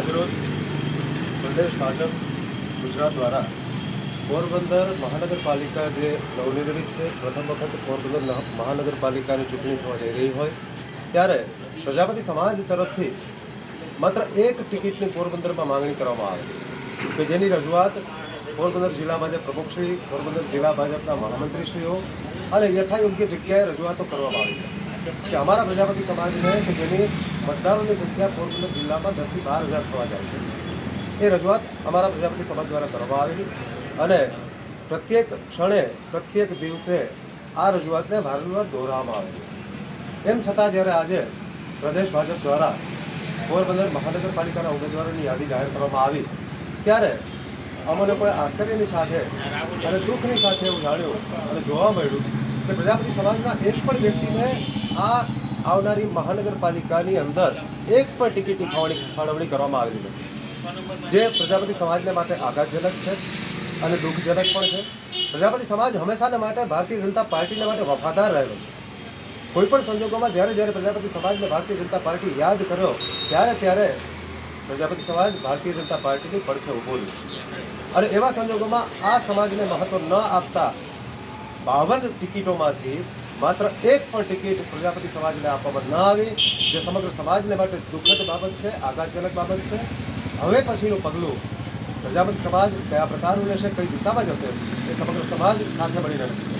આજરોજ પ્રદેશ ભાજપ ગુજરાત દ્વારા પોરબંદર મહાનગરપાલિકા જે નવનિર્મિત છે, પ્રથમ વખત પોરબંદર મહાનગરપાલિકાની ચૂંટણી થવા જઈ રહી હોય ત્યારે પ્રજાપતિ સમાજ તરફથી માત્ર એક ટિકિટની પોરબંદરમાં માંગણી કરવામાં આવી કે જેની રજૂઆત પોરબંદર જિલ્લા ભાજપ પ્રમુખશ્રી, પોરબંદર જિલ્લા ભાજપના મહામંત્રીશ્રીઓ અને યથાયોગ્ય જગ્યાએ રજૂઆતો કરવામાં આવી કે અમારા પ્રજાપતિ સમાજને કે જેની મતદારોની સંખ્યા પોરબંદર જિલ્લામાં 10 થી 12 હજાર થવા જાય છે, એ રજૂઆત અમારા પ્રજાપતિ સમાજ દ્વારા કરવામાં આવેલી અને પ્રત્યેક ક્ષણે પ્રત્યેક દિવસે આ રજૂઆતને વારંવાર દોહરાવવામાં આવેલી. એમ છતાં જ્યારે આજે પ્રદેશ ભાજપ દ્વારા પોરબંદર મહાનગરપાલિકાના ઉમેદવારોની યાદી જાહેર કરવામાં આવી ત્યારે અમને કોઈ આશ્ચર્યની સાથે અને દુઃખની સાથે એવું જાણ્યું અને જોવા મળ્યું કે પ્રજાપતિ સમાજના એક પણ વ્યક્તિને આ આવનારી મહાનગરપાલિકાની અંદર એક પણ ટિકિટની ફાળવણી કરવામાં આવેલી નથી, જે પ્રજાપતિ સમાજને માટે આઘાતજનક છે અને દુઃખજનક પણ છે. પ્રજાપતિ સમાજ હંમેશાને માટે ભારતીય જનતા પાર્ટીને માટે વફાદાર રહેલો છે. કોઈપણ સંજોગોમાં જ્યારે પ્રજાપતિ સમાજને ભારતીય જનતા પાર્ટી યાદ કર્યો ત્યારે પ્રજાપતિ સમાજ ભારતીય જનતા પાર્ટીની પડખે ઊભો છે અને એવા સંજોગોમાં આ સમાજને મહત્વ ન આપતા 52 ટિકિટોમાંથી માત્ર એક પણ ટિકિટ પ્રજાપતિ સમાજને આપવામાં ન આવી, જે સમગ્ર સમાજને માટે દુઃખદ બાબત છે, આઘાતજનક બાબત છે. હવે પછીનું પગલું પ્રજાપતિ સમાજ કયા પ્રકારનું લેશે, કઈ દિશામાં જશે, એ સમગ્ર સમાજ સાથે મળીને નક્કી કરશે.